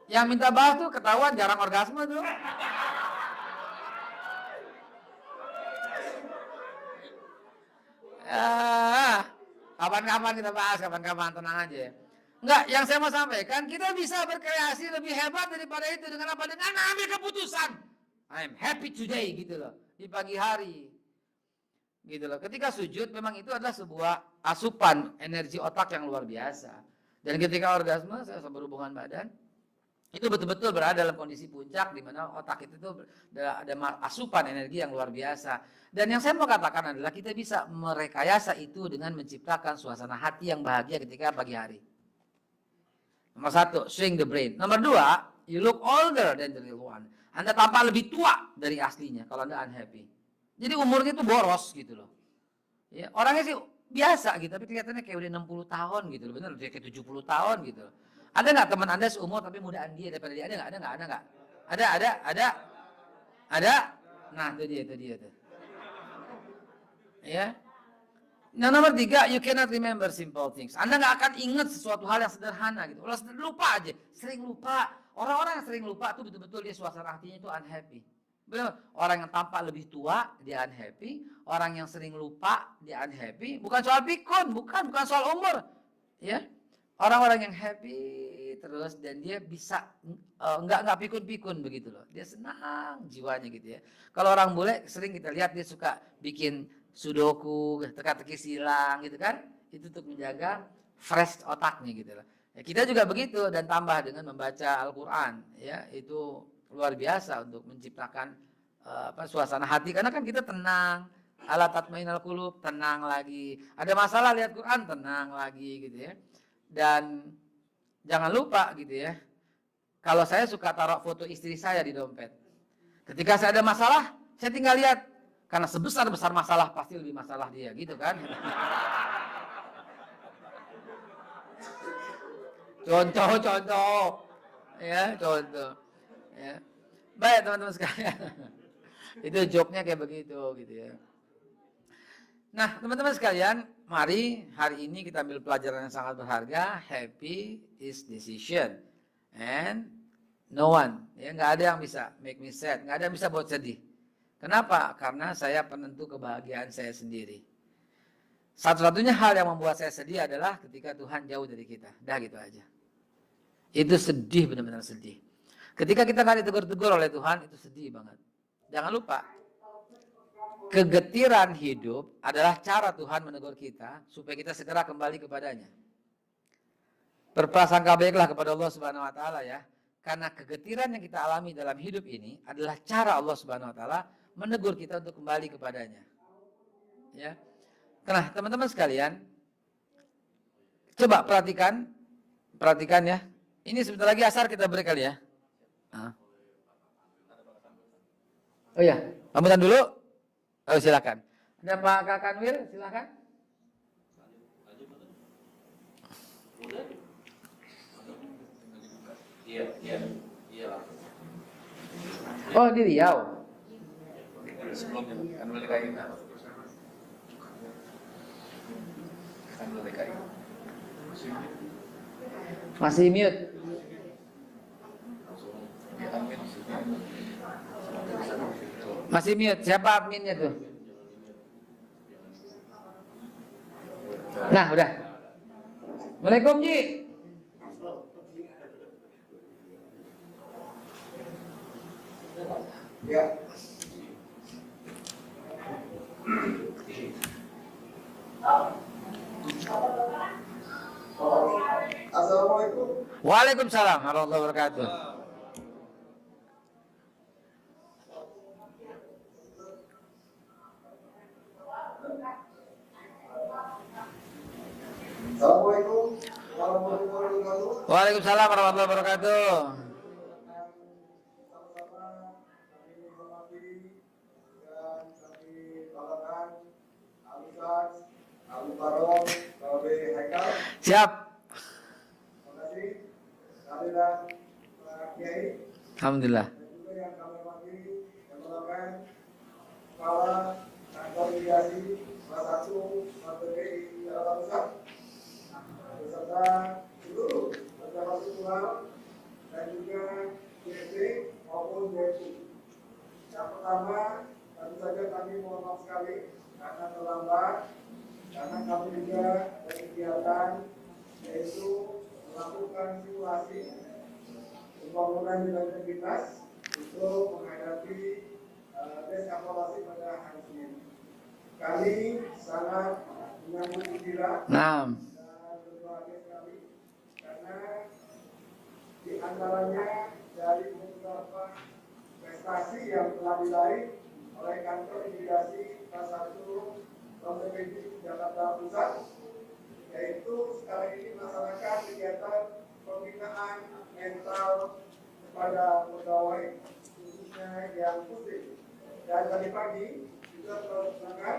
yang minta bahas tuh ketahuan jarang orgasme tuh. Kapan-kapan kita bahas, kapan-kapan, tenang aja ya. Enggak, yang saya mau sampaikan, kita bisa berkreasi lebih hebat daripada itu dengan apa? Dengan ambil keputusan. I'm happy today gitu loh, di pagi hari. Gitu loh. Ketika sujud memang itu adalah sebuah asupan energi otak yang luar biasa. Dan ketika orgasme, saya berhubungan badan, itu betul-betul berada dalam kondisi puncak di mana otak itu tuh ada asupan energi yang luar biasa. Dan yang saya mau katakan adalah kita bisa merekayasa itu dengan menciptakan suasana hati yang bahagia ketika pagi hari. Nomor satu, swing the brain. Nomor dua, you look older than the real one. Anda tampak lebih tua dari aslinya kalau Anda unhappy. Jadi umurnya itu boros gitu loh. Ya, orangnya sih biasa gitu, tapi kelihatannya kayak udah 60 tahun gitu loh. Bener, kayak 70 tahun gitu loh. Ada nggak teman Anda seumur tapi mudaan dia daripada dia? Ada nggak? Ada. Nah, itu dia tuh. Ya. Nah, nomor tiga, you cannot remember simple things. Anda nggak akan ingat sesuatu hal yang sederhana gitu. Kalau lupa aja, sering lupa. Orang-orang yang sering lupa tuh betul-betul dia suasana hatinya itu unhappy. Benar. Orang yang tampak lebih tua dia unhappy. Orang yang sering lupa dia unhappy. Bukan soal pikun, bukan soal umur. Ya. Orang-orang yang happy terus dan dia bisa nggak pikun-pikun begitu loh. Dia senang jiwanya gitu ya. Kalau orang bule sering kita lihat dia suka bikin sudoku, teka-teki silang gitu kan. Itu untuk menjaga fresh otaknya gitu loh. Ya, kita juga begitu dan tambah dengan membaca Al-Qur'an ya, itu luar biasa untuk menciptakan suasana hati karena kan kita tenang. Ala tatmainal qulub, tenang lagi. Ada masalah lihat Quran, tenang lagi gitu ya. Dan jangan lupa gitu ya, kalau saya suka taruh foto istri saya di dompet. Ketika saya ada masalah, saya tinggal lihat. Karena sebesar-besar masalah pasti lebih masalah dia gitu kan. Contoh. Ya, contoh. Ya. Baik teman-teman sekalian. Itu joke-nya kayak begitu gitu ya. Nah, teman-teman sekalian, mari hari ini kita ambil pelajaran yang sangat berharga. Happy is decision and no one, ya nggak ada yang bisa make me sad, nggak ada yang bisa buat sedih. Kenapa? Karena saya penentu kebahagiaan saya sendiri. Satu-satunya hal yang membuat saya sedih adalah ketika Tuhan jauh dari kita. Dah gitu aja. Itu sedih, benar-benar sedih. Ketika kita nggak ditegur-tegur oleh Tuhan, itu sedih banget. Jangan lupa. Kegetiran hidup adalah cara Tuhan menegur kita supaya kita segera kembali kepadanya. Berprasangka baiklah kepada Allah Subhanahu wa taala ya. Karena kegetiran yang kita alami dalam hidup ini adalah cara Allah Subhanahu wa taala menegur kita untuk kembali kepadanya. Ya. Nah, teman-teman sekalian, coba perhatikan ya. Ini sebentar lagi asar kita break kali ya. Oh ya, pamitan dulu. Oh, silakan. Ada Pak Kakanwil, silakan. Iya. Oh, di Riau. Sebelumnya Kanwil DKI. Kanwil DKI. Masih mute. Masih mute. Siapa adminnya tuh? Nah, udah. Waalaikumsalam, Ji. Ya. Assalamualaikum. Waalaikumsalam warahmatullahi wabarakatuh. Assalamualaikum warahmatullahi wabarakatuh. Waalaikumsalam warahmatullahi wabarakatuh. Sama-sama kami hormati dan kami banggakan Al-Ustaz Al-Mukarram KB Haikal. Siap. Terima kasih kehadiran Pak Kiai Alhamdulillah. dan juga yang kami hormati yang merupakan Kepala Kantor Imigrasi salah satu materi Jakarta Pusat beserta seluruh pejabat struktural dan juga DP maupun DP. Yang pertama, tentu saja kami mohon maaf sekali karena terlambat, karena kami juga berkegiatan yaitu melakukan simulasi pembangunan integritas untuk menghadapi tes evaluasi pada hari Senin. Kami sangat menyambut gembira Nah, dan berbahagia sekali karena di antaranya dari beberapa prestasi yang telah diraih oleh kantor imigrasi salah satu provinsi Jakarta Pusat, yaitu sekarang ini melaksanakan kegiatan pembinaan mental kepada pegawai khususnya yang muslim. Dan tadi pagi juga melaksanakan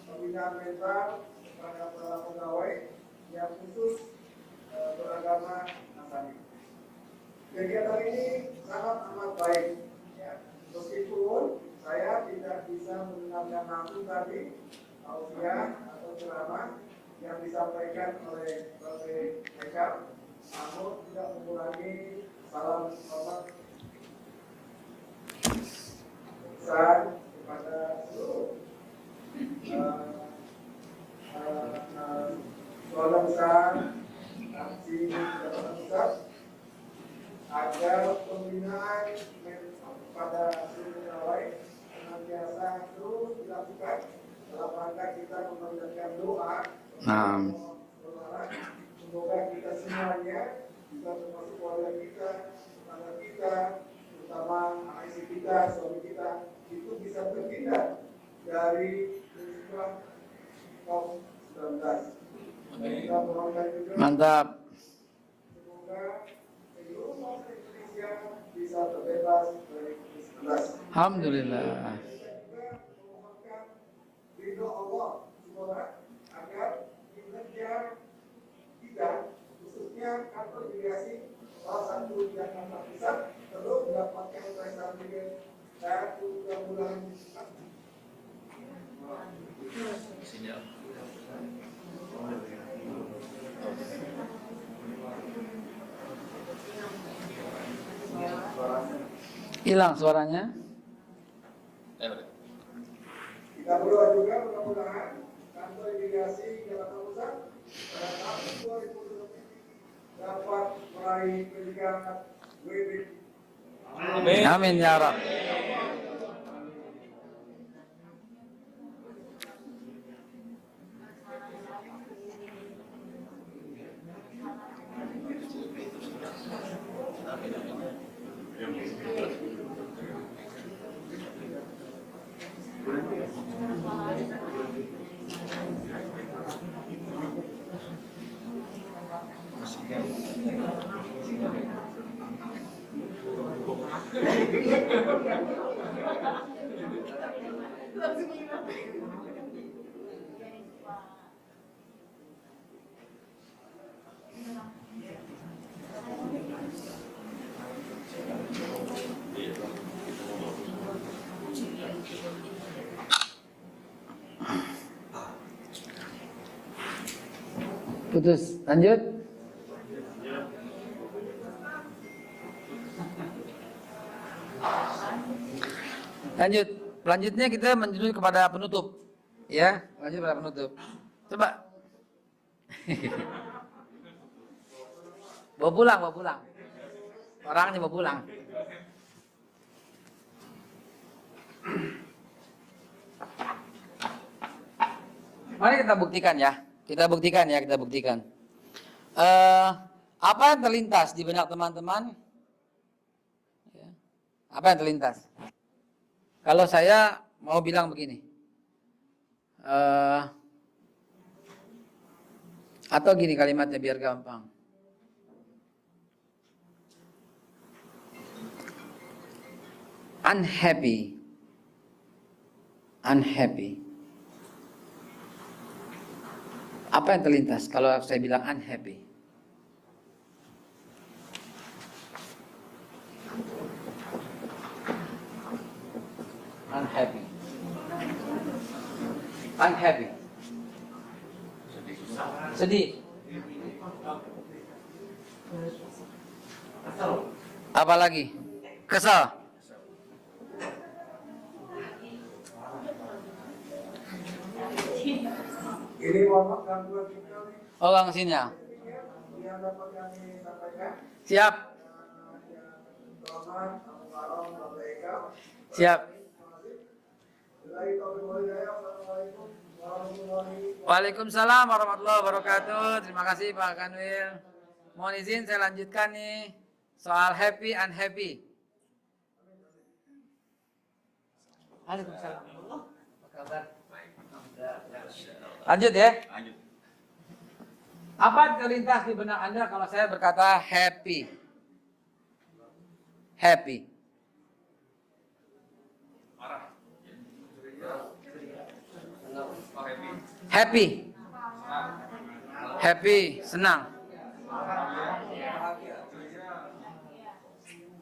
pembinaan mental kepada para pegawai yang khusus beragama Nasrani. Kegiatan ini sangat amat baik, ya. Meskipun saya tidak bisa mendengarkan langsung tadi tausiah atau ceramah yang disampaikan oleh Bapak Eka, namun tidak mengurangi salam hormat besar kepada seluruh keluarga besar Aksi Jakarta Pusat agar pembinaan pada seluruh pegawai senantiasa terus dilakukan dalam rangka kita memanjatkan doa. nah. Semoga kita semuanya bisa termasuk keluarga kita, tetangga kita, terutama istri kita, suami kita itu bisa terhindar dari musibah COVID-19. Kita mohonkan juga Mantap. semoga seluruh bangsa Indonesia bisa terbebas dari COVID-19. Alhamdulillah. Kita juga memohonkan ridho Allah Subhanahu agar kinerja kita, khususnya kantor imigrasi salah satu Jakarta Pusat, terus mendapatkan prestasi dan mudah-mudahan Hilang suaranya. kita berdoa juga mudah-mudahan kantor imigrasi Jakarta Pusat pada tahun 2020 dapat meraih peringkat WB. Amin ya Rabb. Putus, lanjut. Lanjut. Selanjutnya kita menuju kepada penutup. Ya, lanjut pada penutup. Coba. Bawa pulang, bawa pulang. Orangnya bawa pulang. Mari kita buktikan ya. Kita buktikan ya, kita buktikan. Apa yang terlintas di benak teman-teman? Ya. Apa yang terlintas? Kalau saya mau bilang begini. Atau gini kalimatnya biar gampang. Unhappy. Unhappy. Apa yang terlintas kalau saya bilang unhappy? Unhappy. Unhappy. Sedih. Apa lagi? Kesal. Ini mohon gangguan sinyal nih. Oh, Kang sinyal. Yang dapat kami sampaikan. Siap. Selamat, Assalamualaikum warahmatullahi. Siap. Assalamualaikum warahmatullahi. Waalaikumsalam warahmatullahi wabarakatuh. Terima kasih Pak Kanwil. Mohon izin saya lanjutkan nih soal happy unhappy. Waalaikumsalam. Apa kabar? Lanjut ya. Apa yang terlintas di benak Anda kalau saya berkata happy? Happy. Happy. Happy, senang.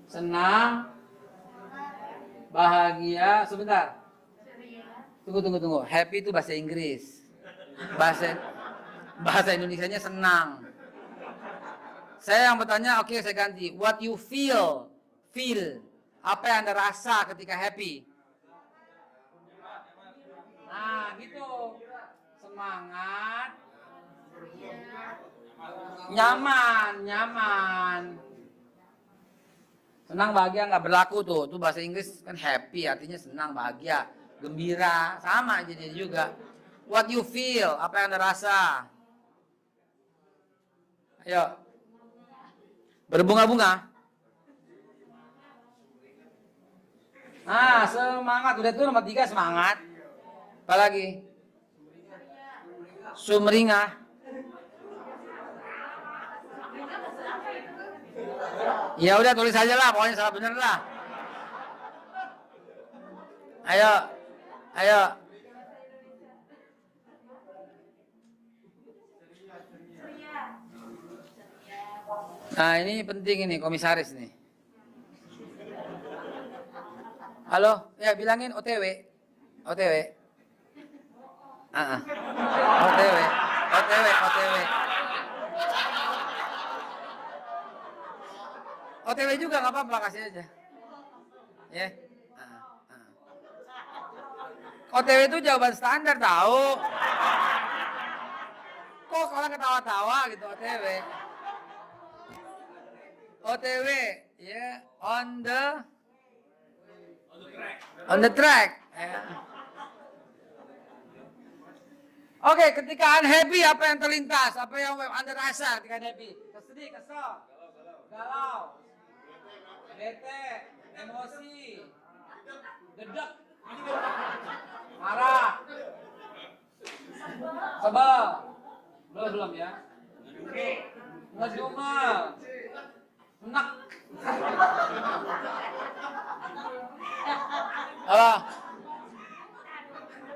Senang. Bahagia, sebentar. Tunggu. Happy itu bahasa Inggris. Bahasa Indonesianya senang. Saya yang bertanya, oke, saya ganti. What you feel? Feel. Apa yang Anda rasa ketika happy? Nah, gitu. Semangat. Nyaman. Senang, bahagia nggak berlaku tuh. Itu bahasa Inggris kan happy, artinya senang, bahagia, gembira. Sama jadi juga. What you feel? Apa yang Anda rasa? Ayo. Berbunga-bunga. Semangat. Udah tuh nomor 3 semangat. Apa lagi? Sumringah. Ya udah tulis aja lah, pokoknya salah bener lah. Ayo. Nah ini penting ini komisaris nih. Halo, ya bilangin OTW. OTW. OTW juga nggak apa-apa, kasih aja. Ya. OTW itu jawaban standar tahu. Kok orang ketawa-tawa gitu OTW. OTW, ya, on the track. Ya. Oke, ketika unhappy apa yang terlintas? Apa yang Anda rasa ketika unhappy? Sedih, kesal, galau, bete, emosi, gedek, marah, sebel, belum ya? Ngedumel, enak, apa?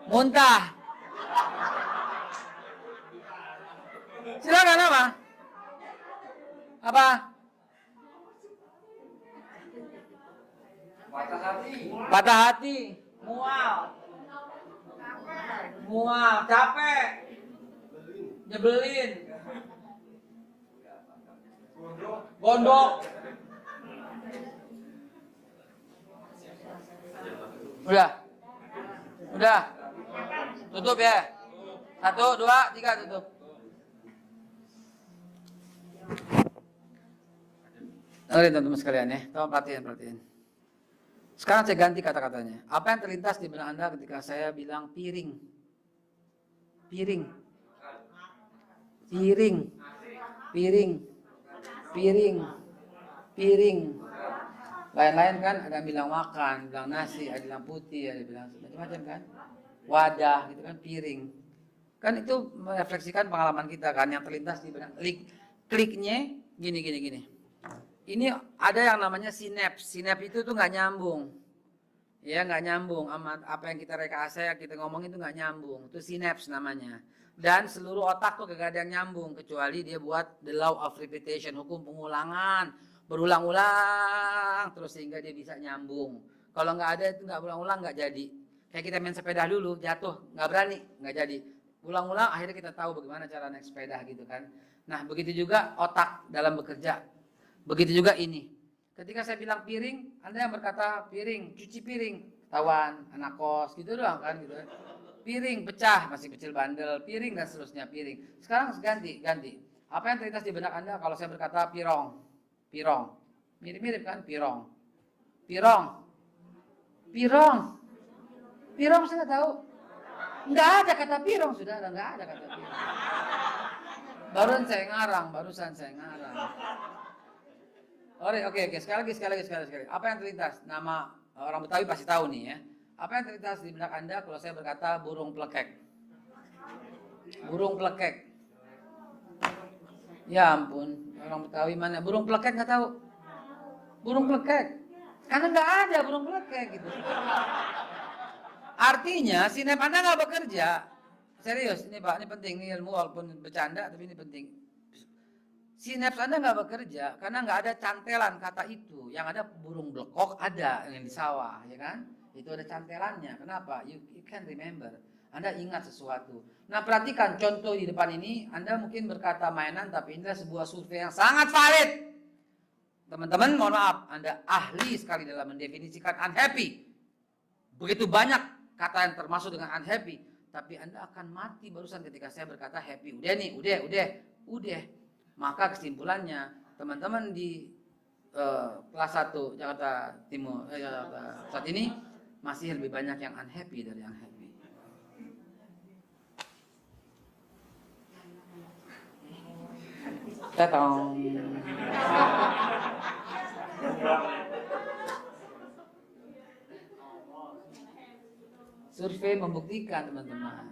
Muntah. Silakan apa? Apa? Patah hati, mual, capek, nyebelin, gondok. Udah. Tutup ya. 1, 2, 3 tutup. Dengerin teman-teman sekalian ya, tolong perhatiin. Sekarang saya ganti kata-katanya. Apa yang terlintas di benak Anda ketika saya bilang piring? Piring. Piring. Piring. Piring. Piring. Lain-lain kan, ada yang bilang makan, bilang nasi, ada yang bilang putih, ada yang bilang macam-macam kan. Wadah gitu kan, piring. Kan itu merefleksikan pengalaman kita kan, yang terlintas di benak. Kliknya gini. Ini ada yang namanya sinaps. Sinaps itu tuh nggak nyambung. Ya nggak nyambung sama apa yang kita rekayasa, yang kita ngomong itu nggak nyambung. Itu sinaps namanya. Dan seluruh otak tuh gak ada yang nyambung kecuali dia buat the law of repetition, hukum pengulangan, berulang-ulang terus sehingga dia bisa nyambung. Kalau nggak ada itu nggak berulang-ulang nggak jadi. Kayak kita main sepeda dulu jatuh nggak berani nggak jadi. Ulang-ulang akhirnya kita tahu bagaimana cara naik sepeda gitu kan. Nah begitu juga otak dalam bekerja. Begitu juga ini. Ketika saya bilang piring, Anda yang berkata piring, cuci piring, ketahuan, anak kos, gitu doang kan gitu. Piring pecah, masih kecil bandel, piring dan seterusnya piring. Sekarang ganti. Apa yang terlintas di benak Anda kalau saya berkata pirong? Pirong. Mirip-mirip kan pirong. Pirong saya tahu. Enggak ada kata pirong, Saudara, enggak ada kata pirong. Barusan saya ngarang. Oke. Sekali lagi. Apa yang terlintas? Nama orang Betawi pasti tahu nih ya. Apa yang terlintas di benak Anda kalau saya berkata burung plekek? Burung plekek. Ya ampun, orang Betawi mana? Burung plekek nggak tahu? Burung plekek. Karena nggak ada burung plekek gitu. Artinya sinep Anda nggak bekerja. Serius, ini Pak, ini penting, ini ilmu walaupun bercanda tapi ini penting. Sinaps Anda nggak bekerja karena nggak ada cantelan kata itu. Yang ada burung blekok ada yang di sawah, ya kan? Itu ada cantelannya. Kenapa? You can remember. Anda ingat sesuatu. Nah perhatikan contoh di depan ini. Anda mungkin berkata mainan, tapi ini adalah sebuah survei yang sangat valid. Teman-teman, mohon maaf, Anda ahli sekali dalam mendefinisikan unhappy. Begitu banyak kata yang termasuk dengan unhappy. Tapi Anda akan mati barusan ketika saya berkata happy. Udah. Maka kesimpulannya, teman-teman di kelas 1 Jakarta Timur, Jakarta saat ini masih lebih banyak yang unhappy dari yang happy. Tatong. Survei membuktikan, teman-teman.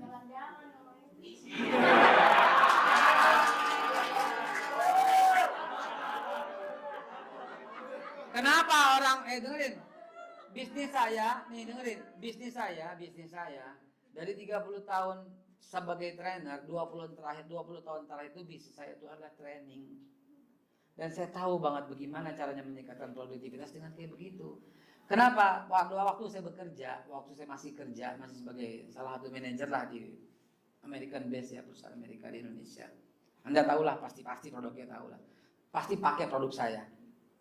Kenapa orang dengerin? Bisnis saya dari 30 tahun sebagai trainer, 20 tahun terakhir itu bisnis saya itu adalah training. Dan saya tahu banget bagaimana caranya meningkatkan produktivitas dengan kayak begitu. Kenapa? Waktu saya bekerja, waktu saya masih sebagai salah satu manajer lah di American Base ya, perusahaan Amerika di Indonesia. Anda tahulah pasti produknya tahulah. Pasti pakai produk saya.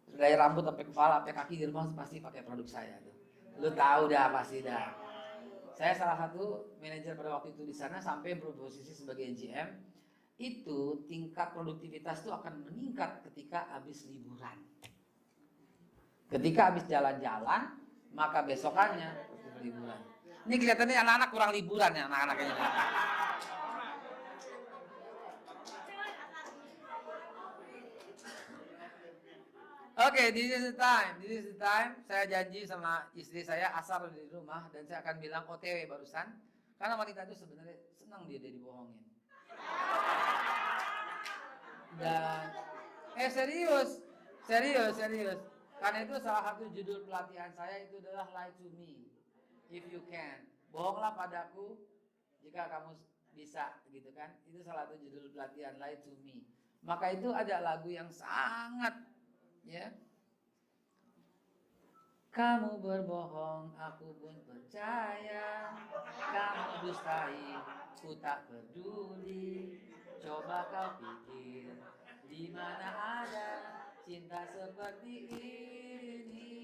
Dari rambut sampai kepala sampai kaki di rumah pasti pakai produk saya tuh. Lu tahu dah pasti dah. Saya salah satu manajer pada waktu itu di sana sampai berposisi sebagai GM. Itu tingkat produktivitas itu akan meningkat ketika habis liburan. Ketika habis jalan-jalan, maka besokannya liburan. Ini kelihatannya anak-anak kurang liburan ya anak-anaknya. Oke, this is the time. Saya janji sama istri saya asar di rumah dan saya akan bilang OTW barusan. Karena wanita itu sebenarnya senang dia dibohongin. Dan serius. Karena itu salah satu judul pelatihan saya itu adalah Lie to Me if you can. Bohonglah padaku jika kamu bisa, gitu kan. Itu salah satu judul pelatihan Lie to Me. Maka itu ada lagu yang sangat ya. Kamu berbohong, aku pun percaya. Kamu dustai, ku tak peduli. Coba kau pikir, di mana ada cinta seperti ini.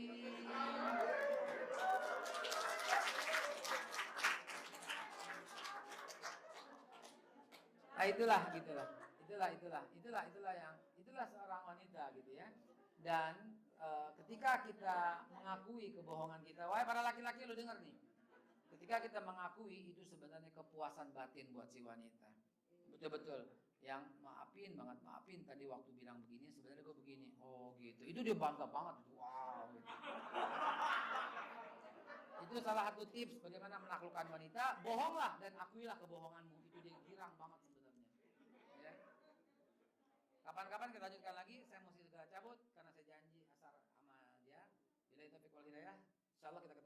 Nah itulah seorang wanita gitu ya. Dan ketika kita mengakui kebohongan kita, wahai para laki-laki lu dengar nih. Ketika kita mengakui itu sebenarnya kepuasan batin buat si wanita. Betul-betul. Yang maafin tadi waktu bilang begini sebenarnya gue begini. Oh gitu. Itu dia bangga banget. Wow. Gitu. Itu salah satu tips bagaimana menaklukkan wanita. Bohonglah dan akuilah kebohonganmu. Itu dia girang banget sebenarnya. Ya. Kapan-kapan kita lanjutkan lagi. Saya mesti segera cabut karena saya janji asar sama dia. Bila itu wal hidayah, insyaallah kita ketemu